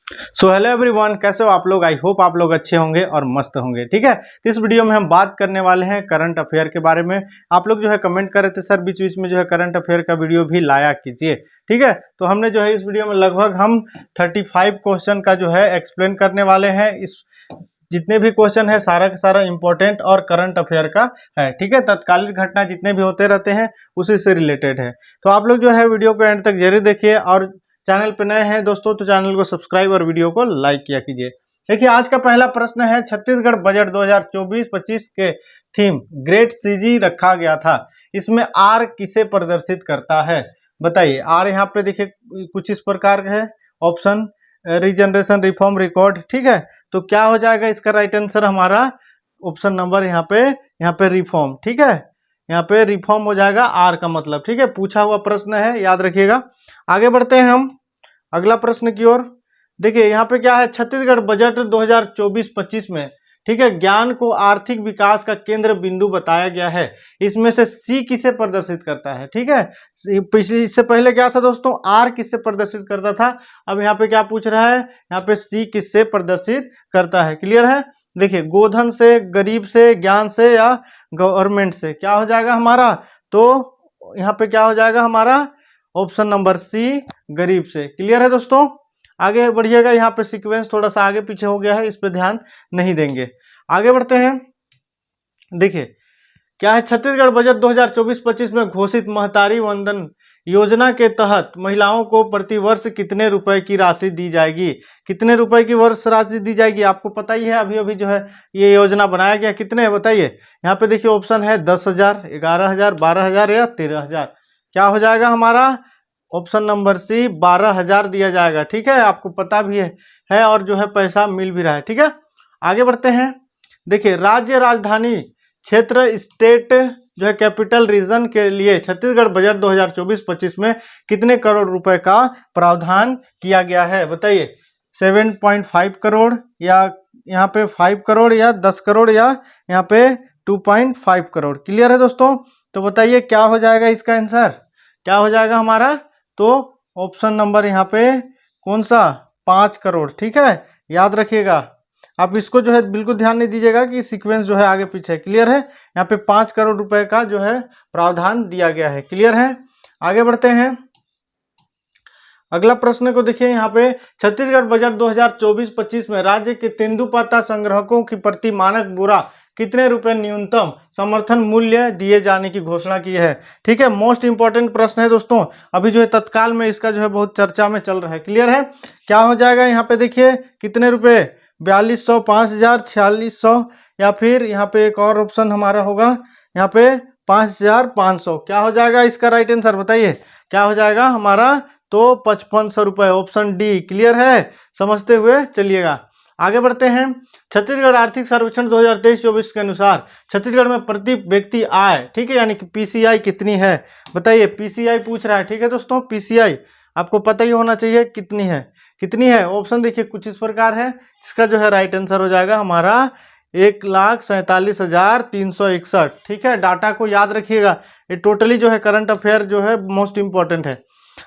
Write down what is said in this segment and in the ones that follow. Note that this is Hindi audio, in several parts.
सो हेलो एवरीवन, कैसे हो आप लोग। आई होप आप लोग अच्छे होंगे और मस्त होंगे। ठीक है, तो इस वीडियो में हम बात करने वाले हैं करंट अफेयर के बारे में। आप लोग जो है कमेंट कर रहे थे सर बीच बीच में जो है करंट अफेयर का वीडियो भी लाया कीजिए। ठीक है, तो हमने जो है इस वीडियो में लगभग हम 35 क्वेश्चन का जो है एक्सप्लेन करने वाले हैं। इस जितने भी क्वेश्चन है सारा का सारा इंपॉर्टेंट और करंट अफेयर का है। ठीक है, तत्कालीन घटना जितने भी होते रहते हैं उसी से रिलेटेड है। तो आप लोग जो है वीडियो को एंड तक जरूर देखिए, और चैनल पे नए हैं दोस्तों तो चैनल को सब्सक्राइब और वीडियो को लाइक किया कीजिए। देखिए, आज का पहला प्रश्न है, छत्तीसगढ़ बजट 2024-25 के थीम ग्रेट सीजी रखा गया था। इसमें आर किसे प्रदर्शित करता है, बताइए। आर यहाँ पे देखिए कुछ इस प्रकार का है। Option regeneration, reform, record. ठीक है, तो क्या हो जाएगा इसका राइट आंसर हमारा ऑप्शन नंबर यहाँ पे रिफॉर्म। ठीक है, यहाँ पे रिफॉर्म हो जाएगा आर का मतलब। ठीक है, पूछा हुआ प्रश्न है, याद रखिएगा। आगे बढ़ते हैं हम अगला प्रश्न की ओर। देखिए यहाँ पे क्या है, छत्तीसगढ़ बजट 2024-25 में, ठीक है, ज्ञान को आर्थिक विकास का केंद्र बिंदु बताया गया है। इसमें से सी किसे प्रदर्शित करता है। ठीक है, इससे पहले क्या था दोस्तों, आर किससे प्रदर्शित करता था। अब यहाँ पे क्या पूछ रहा है, यहाँ पे सी किससे प्रदर्शित करता है। क्लियर है। देखिए, गोधन से, गरीब से, ज्ञान से या गवर्नमेंट से, क्या हो जाएगा हमारा। तो यहाँ पे क्या हो जाएगा हमारा ऑप्शन नंबर सी, गरीब से। क्लियर है दोस्तों, आगे बढ़िएगा। यहाँ पे सीक्वेंस थोड़ा सा आगे पीछे हो गया है, इस पे ध्यान नहीं देंगे। आगे बढ़ते हैं। देखिए क्या है, छत्तीसगढ़ बजट 2024-25 में घोषित महतारी वंदन योजना के तहत महिलाओं को प्रति वर्ष कितने रुपए की राशि दी जाएगी। कितने रुपए की वर्ष राशि दी जाएगी, आपको पता ही है। अभी अभी जो है ये योजना बनाया गया, कितने है बताइए। यहाँ पे देखिए ऑप्शन है 10,000, 11,000, 12,000 या 13,000। क्या हो जाएगा हमारा ऑप्शन नंबर सी, 12,000 दिया जाएगा। ठीक है, आपको पता भी है और जो है पैसा मिल भी रहा है। ठीक है, आगे बढ़ते हैं। देखिए, राज्य राजधानी क्षेत्र स्टेट जो है कैपिटल रीजन के लिए छत्तीसगढ़ बजट 2024-25 में कितने करोड़ रुपए का प्रावधान किया गया है, बताइए। 7.5 करोड़ या यहाँ पे 5 करोड़ या 10 करोड़ या यहाँ पे 2.5 करोड़। क्लियर है दोस्तों, तो बताइए क्या हो जाएगा इसका आंसर, क्या हो जाएगा हमारा। तो ऑप्शन नंबर यहाँ पे कौन सा, 5 करोड़। ठीक है, याद रखिएगा। आप इसको जो है बिल्कुल ध्यान नहीं दीजिएगा कि सीक्वेंस जो है आगे पीछे। क्लियर है, यहाँ पे 5 करोड़ रुपए का जो है प्रावधान दिया गया है। क्लियर है, आगे बढ़ते हैं। अगला प्रश्न को देखिए, यहाँ पे छत्तीसगढ़ बजट 2024-25 में राज्य के तेंदुपत्ता संग्राहकों की प्रति मानक बुरा कितने रुपए न्यूनतम समर्थन मूल्य दिए जाने की घोषणा की है। ठीक है, मोस्ट इंपॉर्टेंट प्रश्न है दोस्तों, अभी जो है तत्काल में इसका जो है बहुत चर्चा में चल रहा है। क्लियर है, क्या हो जाएगा यहाँ पे देखिए कितने रुपए, 4200, 5,000, 4600 या फिर यहाँ पे एक और ऑप्शन हमारा होगा यहाँ पे 5,500। क्या हो जाएगा इसका राइट आंसर, बताइए क्या हो जाएगा हमारा। तो 5,500 रुपए, ऑप्शन डी। क्लियर है, समझते हुए चलिएगा। आगे बढ़ते हैं। छत्तीसगढ़ आर्थिक सर्वेक्षण 2023-24 के अनुसार छत्तीसगढ़ में प्रति व्यक्ति आय, ठीक है, यानी कि पीसीआई कितनी है, बताइए। पीसीआई पूछ रहा है। ठीक है दोस्तों, पीसीआई आपको पता ही होना चाहिए कितनी है। कितनी है, ऑप्शन देखिए कुछ इस प्रकार है। इसका जो है राइट आंसर हो जाएगा हमारा 1,47,361। ठीक है, डाटा को याद रखिएगा, ये टोटली जो है करंट अफेयर जो है मोस्ट इंपॉर्टेंट है।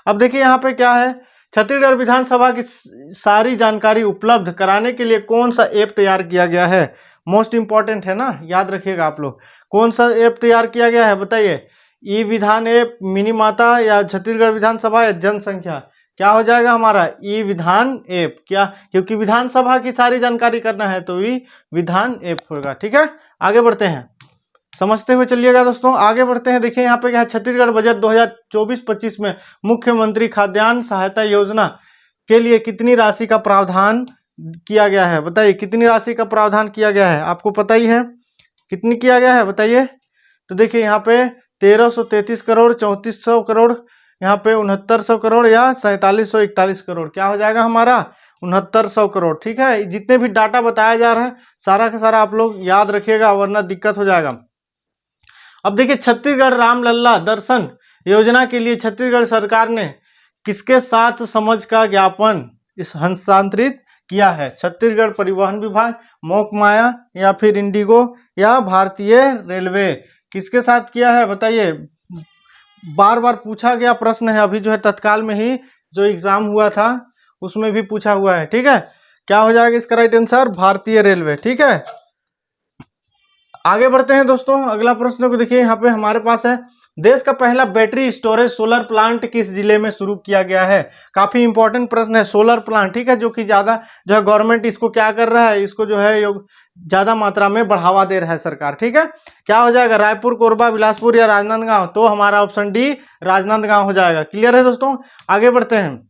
अब देखिए यहाँ पे क्या है, छत्तीसगढ़ विधानसभा की सारी जानकारी उपलब्ध कराने के लिए कौन सा ऐप तैयार किया गया है। मोस्ट इंपॉर्टेंट है ना, याद रखिएगा आप लोग। कौन सा ऐप तैयार किया गया है, बताइए। ई विधान ऐप, मिनी माता या छत्तीसगढ़ विधानसभा या जनसंख्या। क्या हो जाएगा हमारा ई विधान ऐप। क्या, क्योंकि विधानसभा की सारी जानकारी करना है तो ई विधान ऐप होगा। ठीक है, आगे बढ़ते हैं, समझते हुए चलिएगा दोस्तों। आगे बढ़ते हैं। देखिए यहाँ पे क्या है, छत्तीसगढ़ बजट 2024-25 में मुख्यमंत्री खाद्यान्न सहायता योजना के लिए कितनी राशि का प्रावधान किया गया है, बताइए। कितनी राशि का प्रावधान किया गया है, आपको पता ही है कितनी किया गया है, बताइए। तो देखिए यहाँ पे 1,333 करोड़, 3,400 करोड़, यहाँ पे 6,900 करोड़ या 4,741 करोड़। क्या हो जाएगा हमारा 6,900 करोड़। ठीक है, जितने भी डाटा बताया जा रहा है सारा का सारा आप लोग याद रखिएगा, वरना दिक्कत हो जाएगा। अब देखिए, छत्तीसगढ़ रामलला दर्शन योजना के लिए छत्तीसगढ़ सरकार ने किसके साथ समझ का ज्ञापन हस्तांतरित किया है। छत्तीसगढ़ परिवहन विभाग, मोकमाया या फिर इंडिगो या भारतीय रेलवे, किसके साथ किया है, बताइए। बार बार पूछा गया प्रश्न है, अभी जो है तत्काल में ही जो एग्जाम हुआ था उसमें भी पूछा हुआ है। ठीक है, क्या हो जाएगा इसका राइट आंसर? भारतीय रेलवे। ठीक है, आगे बढ़ते हैं दोस्तों। अगला प्रश्न को देखिए, यहाँ पे हमारे पास है, देश का पहला बैटरी स्टोरेज सोलर प्लांट किस जिले में शुरू किया गया है? काफी इंपॉर्टेंट प्रश्न है, सोलर प्लांट। ठीक है, जो कि ज्यादा जो है गवर्नमेंट इसको क्या कर रहा है, इसको जो है ज्यादा मात्रा में बढ़ावा दे रहा है सरकार। ठीक है, क्या हो जाएगा? रायपुर, कोरबा, बिलासपुर या राजनांदगांव? तो हमारा ऑप्शन डी राजनांदगांव हो जाएगा। क्लियर है दोस्तों, आगे बढ़ते हैं।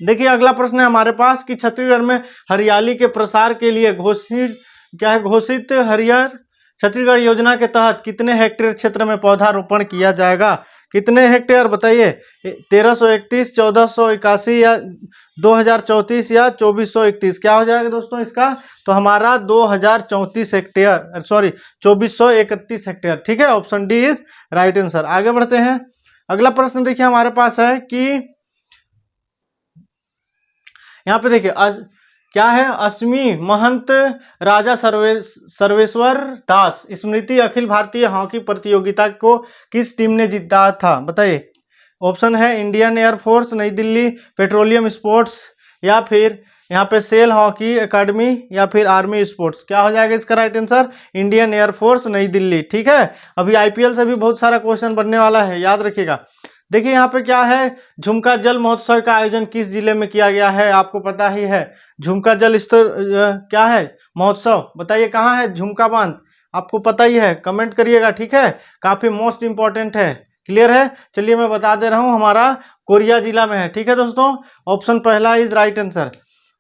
देखिए अगला प्रश्न है हमारे पास कि छत्तीसगढ़ में हरियाली के प्रसार के लिए घोषित हरियर छत्तीसगढ़ योजना के तहत कितने हेक्टेयर क्षेत्र में पौधारोपण किया जाएगा? कितने हेक्टेयर बताइए? 1331, 1481 या 2034 या 2431? क्या हो जाएगा दोस्तों इसका? तो हमारा 2034 हेक्टेयर, सॉरी 2431 हेक्टेयर। ठीक है, option D is right answer. आगे बढ़ते हैं। अगला प्रश्न देखिए हमारे पास है कि यहाँ पे देखिए क्या है, अश्मी महंत राजा सर्वेश्वर दास स्मृति अखिल भारतीय हॉकी प्रतियोगिता को किस टीम ने जीता था? बताइए। ऑप्शन है इंडियन एयरफोर्स नई दिल्ली, पेट्रोलियम स्पोर्ट्स, या फिर यहाँ पे सेल हॉकी एकेडमी, या फिर आर्मी स्पोर्ट्स। क्या हो जाएगा इसका राइट आंसर? इंडियन एयरफोर्स नई दिल्ली। ठीक है, अभी आईपीएल से भी बहुत सारा क्वेश्चन बनने वाला है, याद रखिएगा। देखिए यहाँ पे क्या है, झुमका जल महोत्सव का आयोजन किस जिले में किया गया है? आपको पता ही है, झुमका जल क्या है महोत्सव, बताइए कहाँ है? झुमका बांध, आपको पता ही है, कमेंट करिएगा। ठीक है, काफी मोस्ट इंपॉर्टेंट है। क्लियर है, चलिए मैं बता दे रहा हूँ, हमारा कोरिया जिला में है। ठीक है दोस्तों, ऑप्शन पहला इज राइट आंसर।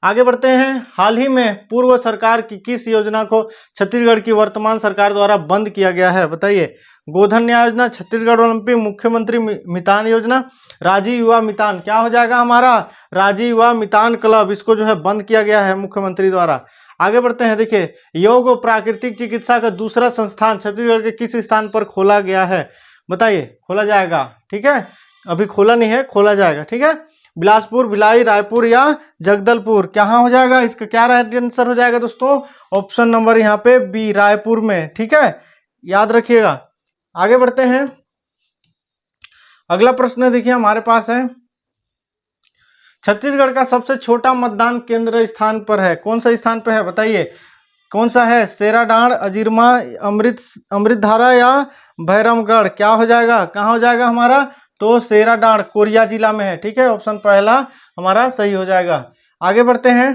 आगे बढ़ते हैं। हाल ही में पूर्व सरकार की किस योजना को छत्तीसगढ़ की वर्तमान सरकार द्वारा बंद किया गया है? बताइए। गोधन न्याय योजना, छत्तीसगढ़ ओलंपिक मुख्यमंत्री मितान योजना, राजीव युवा मितान। क्या हो जाएगा हमारा? राजीव युवा मितान क्लब, इसको जो है बंद किया गया है मुख्यमंत्री द्वारा। आगे बढ़ते हैं। देखिए, योग और प्राकृतिक चिकित्सा का दूसरा संस्थान छत्तीसगढ़ के किस स्थान पर खोला गया है? बताइए, खोला जाएगा। ठीक है, अभी खोला नहीं है, खोला जाएगा। ठीक है, बिलासपुर, भिलाई, रायपुर या जगदलपुर? क्या हो जाएगा इसका? क्या राइट आंसर हो जाएगा दोस्तों? ऑप्शन नंबर यहाँ पे बी, रायपुर में। ठीक है, याद रखिएगा। आगे बढ़ते हैं। अगला प्रश्न देखिए हमारे पास है, छत्तीसगढ़ का सबसे छोटा मतदान केंद्र स्थान पर है, कौन सा स्थान पर है? बताइए कौन सा है? सेराडांड, अजीरमा, अमृतधारा या भैरमगढ़? क्या हो जाएगा? कहाँ हो जाएगा हमारा? तो सेराडांड कोरिया जिला में है। ठीक है, ऑप्शन पहला हमारा सही हो जाएगा। आगे बढ़ते हैं।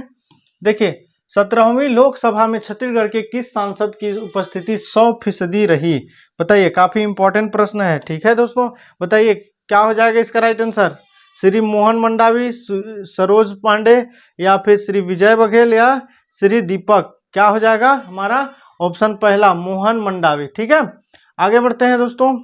देखिए, 17वीं लोकसभा में छत्तीसगढ़ के किस सांसद की उपस्थिति 100% रही? बताइए, काफी इंपॉर्टेंट प्रश्न है। ठीक है दोस्तों, बताइए क्या हो जाएगा इसका राइट आंसर? श्री मोहन मंडावी, सरोज पांडे, या फिर श्री विजय बघेल या श्री दीपक? क्या हो जाएगा हमारा? ऑप्शन पहला मोहन मंडावी। ठीक है, आगे बढ़ते हैं दोस्तों।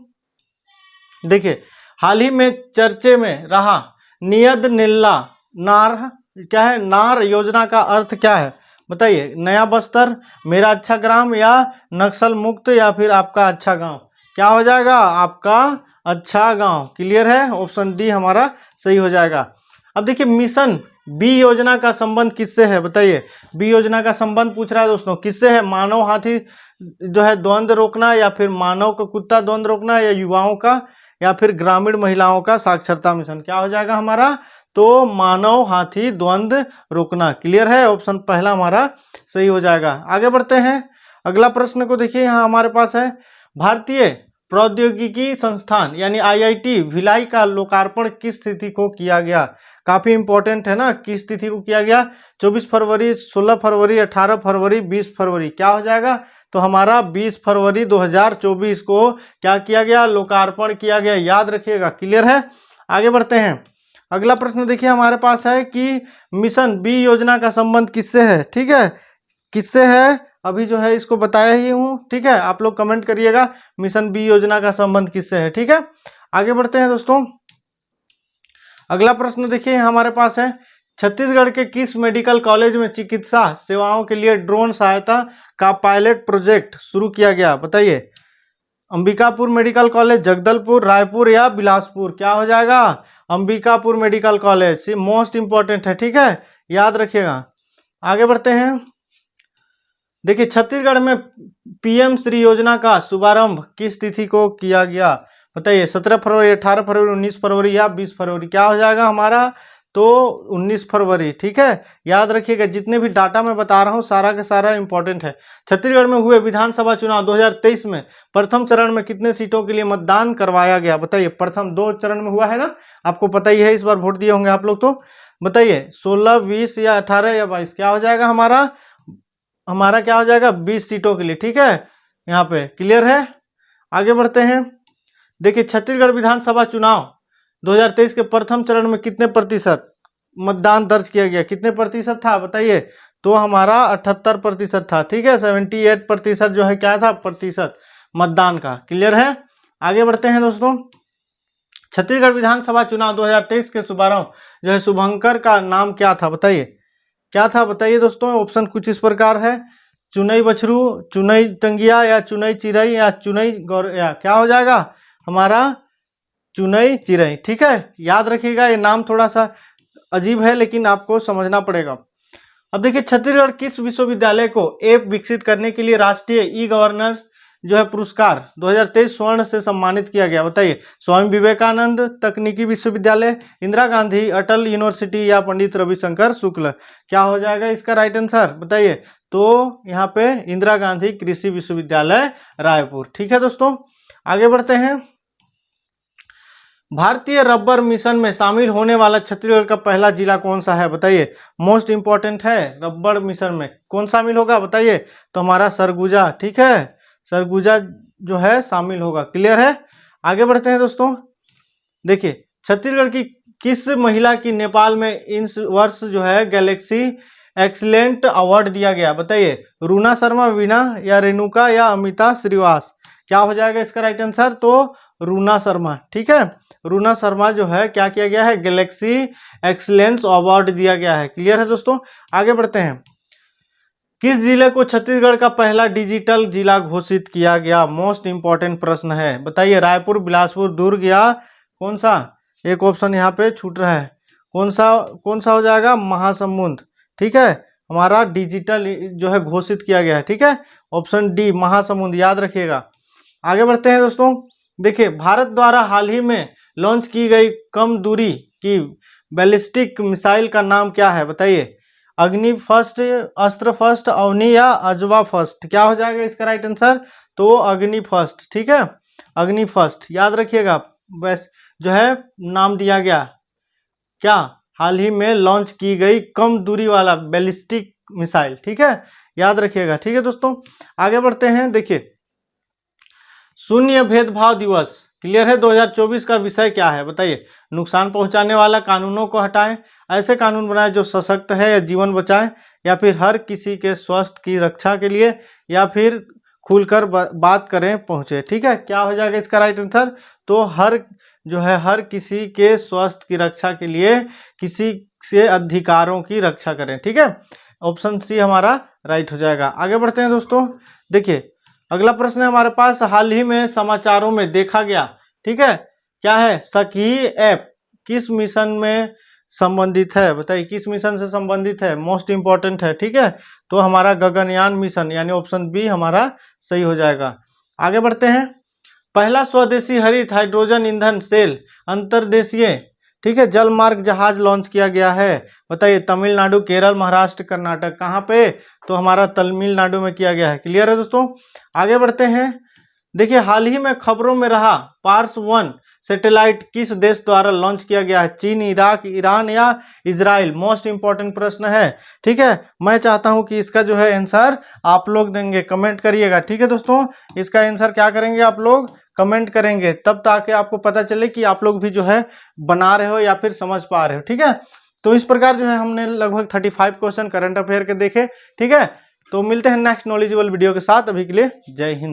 देखिए, हाल ही में चर्चे में रहा नियद निल्ला नार, क्या है? नार योजना का अर्थ क्या है? बताइए। नया बस्तर, मेरा अच्छा ग्राम, या नक्सल मुक्त, या फिर आपका अच्छा गांव? क्या हो जाएगा? आपका अच्छा गांव। क्लियर है, ऑप्शन डी हमारा सही हो जाएगा। अब देखिए, मिशन बी योजना का संबंध किससे है? बताइए। बी योजना का संबंध पूछ रहा है दोस्तों, किससे है? मानव हाथी जो है द्वंद्व रोकना, या फिर मानव का कुत्ता द्वंद्व रोकना, या युवाओं का, या फिर ग्रामीण महिलाओं का साक्षरता मिशन? क्या हो जाएगा हमारा? तो मानव हाथी द्वंद्व रोकना। क्लियर है, ऑप्शन पहला हमारा सही हो जाएगा। आगे बढ़ते हैं। अगला प्रश्न को देखिए, यहाँ हमारे पास है, भारतीय प्रौद्योगिकी संस्थान यानी आईआईटी भिलाई का लोकार्पण किस तिथि को किया गया? काफी इंपॉर्टेंट है ना, किस तिथि को किया गया? 24 फरवरी, 16 फरवरी, 18 फरवरी, 20 फरवरी? क्या हो जाएगा? तो हमारा 20 फरवरी 2024 को क्या किया गया? लोकार्पण किया गया, याद रखिएगा। क्लियर है, आगे बढ़ते हैं। अगला प्रश्न देखिए हमारे पास है कि मिशन बी योजना का संबंध किससे है? ठीक है, किससे है अभी जो है इसको बताया ही हूँ। ठीक है, आप लोग कमेंट करिएगा मिशन बी योजना का संबंध किससे है। ठीक है, आगे बढ़ते हैं दोस्तों। अगला प्रश्न देखिए हमारे पास है, छत्तीसगढ़ के किस मेडिकल कॉलेज में चिकित्सा सेवाओं के लिए ड्रोन सहायता का पायलट प्रोजेक्ट शुरू किया गया? बताइए। अंबिकापुर मेडिकल कॉलेज, जगदलपुर, रायपुर या बिलासपुर? क्या हो जाएगा? Ambikapur medical college, most important है। ठीक है, याद रखिएगा। आगे बढ़ते हैं। देखिए, छत्तीसगढ़ में पीएम श्री योजना का शुभारंभ किस तिथि को किया गया? बताइए। 17 फरवरी, 18 फरवरी, 19 फरवरी या 20 फरवरी? क्या हो जाएगा हमारा? तो 19 फरवरी। ठीक है, याद रखिएगा, जितने भी डाटा मैं बता रहा हूँ सारा का सारा इंपॉर्टेंट है। छत्तीसगढ़ में हुए विधानसभा चुनाव 2023 में प्रथम चरण में कितने सीटों के लिए मतदान करवाया गया? बताइए। प्रथम 2 चरण में हुआ है ना, आपको पता ही है, इस बार वोट दिए होंगे आप लोग। तो बताइए 16, 20 या 18 या 22 क्या हो जाएगा हमारा क्या हो जाएगा? 20 सीटों के लिए। ठीक है, यहाँ पे क्लियर है। आगे बढ़ते हैं। देखिए, छत्तीसगढ़ विधानसभा चुनाव 2023 के प्रथम चरण में कितने प्रतिशत मतदान दर्ज किया गया? कितने प्रतिशत था बताइए? तो हमारा 78% था। ठीक है, 78% जो है क्या था? प्रतिशत मतदान का। क्लियर है। आगे बढ़ते हैं दोस्तों। छत्तीसगढ़ विधानसभा चुनाव 2023 के शुभारंभ जो है शुभंकर का नाम क्या था? बताइए, क्या था? बताइए दोस्तों। ऑप्शन कुछ इस प्रकार है, चुनई बछरू, चुनई टंगिया, या चुनई चिरई, या चुनई गौरैया। क्या हो जाएगा हमारा? चुनई चिरई। ठीक है, याद रखिएगा, ये नाम थोड़ा सा अजीब है लेकिन आपको समझना पड़ेगा। अब देखिए, छत्तीसगढ़ किस विश्वविद्यालय को ऐप विकसित करने के लिए राष्ट्रीय ई गवर्नर जो है पुरस्कार 2023 स्वर्ण से सम्मानित किया गया? बताइए। स्वामी विवेकानंद तकनीकी विश्वविद्यालय, इंदिरा गांधी अटल यूनिवर्सिटी, या पंडित रविशंकर शुक्ल। क्या हो जाएगा इसका राइट आंसर? बताइए। तो यहाँ पे इंदिरा गांधी कृषि विश्वविद्यालय रायपुर। ठीक है दोस्तों, आगे बढ़ते हैं। भारतीय रबर मिशन में शामिल होने वाला छत्तीसगढ़ का पहला जिला कौन सा है? बताइए। मोस्ट इंपॉर्टेंट है, रबर मिशन में कौन शामिल होगा? बताइए। तो हमारा सरगुजा। ठीक है, सरगुजा जो है शामिल होगा। क्लियर है। आगे बढ़ते हैं दोस्तों। देखिए, छत्तीसगढ़ की किस महिला की नेपाल में इस वर्ष जो है गैलेक्सी एक्सीलेंट अवार्ड दिया गया? बताइए। रूना शर्मा, वीना, या रेणुका, या अमिता श्रीवास। क्या हो जाएगा इसका राइट आंसर? तो रूना शर्मा। ठीक है, रूना शर्मा जो है क्या किया गया है? गैलेक्सी एक्सीलेंस अवार्ड दिया गया है। क्लियर है दोस्तों। आगे बढ़ते हैं। किस जिले को छत्तीसगढ़ का पहला डिजिटल जिला घोषित किया गया? मोस्ट इंपॉर्टेंट प्रश्न है। बताइए। रायपुर, बिलासपुर, दुर्ग, या कौन सा? एक ऑप्शन यहाँ पे छूट रहा है, कौन सा हो जाएगा? महासमुंद। ठीक है, हमारा डिजिटल जो है घोषित किया गया है। ठीक है, ऑप्शन डी महासमुंद, याद रखिएगा। आगे बढ़ते हैं दोस्तों। देखिए, भारत द्वारा हाल ही में लॉन्च की गई कम दूरी की बैलिस्टिक मिसाइल का नाम क्या है? बताइए। अग्नि फर्स्ट, अस्त्र फर्स्ट, अवनी, या अजवा फर्स्ट। क्या हो जाएगा इसका राइट आंसर? तो अग्नि फर्स्ट। ठीक है, अग्नि फर्स्ट, याद रखिएगा। बस जो है नाम दिया गया क्या? हाल ही में लॉन्च की गई कम दूरी वाला बैलिस्टिक मिसाइल। ठीक है, याद रखिएगा। ठीक है दोस्तों, आगे बढ़ते हैं। देखिए, शून्य भेदभाव दिवस क्लियर है 2024 का विषय क्या है? बताइए। नुकसान पहुंचाने वाला कानूनों को हटाएं, ऐसे कानून बनाएं जो सशक्त है या जीवन बचाएं, या फिर हर किसी के स्वास्थ्य की रक्षा के लिए, या फिर खुलकर बात करें पहुंचे। ठीक है, क्या हो जाएगा इसका राइट आंसर? तो हर किसी के स्वास्थ्य की रक्षा के लिए किसी से अधिकारों की रक्षा करें। ठीक है, ऑप्शन सी हमारा राइट हो जाएगा। आगे बढ़ते हैं दोस्तों। देखिए, अगला प्रश्न है हमारे पास, हाल ही में समाचारों में देखा गया। ठीक है, क्या है? सखी ऐप किस मिशन में संबंधित है? बताइए, किस मिशन से संबंधित है? मोस्ट इंपॉर्टेंट है। ठीक है, तो हमारा गगनयान मिशन, यानी ऑप्शन बी हमारा सही हो जाएगा। आगे बढ़ते हैं। पहला स्वदेशी हरित हाइड्रोजन ईंधन सेल अंतर्देशीय ठीक है जल मार्ग जहाज लॉन्च किया गया है। बताइए। तमिलनाडु, केरल, महाराष्ट्र, कर्नाटक, कहाँ पे? तो हमारा तमिलनाडु में किया गया है। क्लियर है दोस्तों, आगे बढ़ते हैं। देखिए, हाल ही में खबरों में रहा पार्स 1 सैटेलाइट किस देश द्वारा लॉन्च किया गया है? चीन, इराक, ईरान, या इजराइल? मोस्ट इंपॉर्टेंट प्रश्न है। ठीक है, मैं चाहता हूं कि इसका जो है आंसर आप लोग देंगे, कमेंट करिएगा। ठीक है दोस्तों, इसका आंसर क्या करेंगे आप लोग? कमेंट करेंगे, तब ताकि आपको पता चले कि आप लोग भी जो है बना रहे हो या फिर समझ पा रहे हो। ठीक है, तो इस प्रकार जो है हमने लगभग 35 क्वेश्चन करंट अफेयर के देखे। ठीक है, तो मिलते हैं नेक्स्ट नॉलेजेबल वीडियो के साथ। अभी के लिए जय हिंद।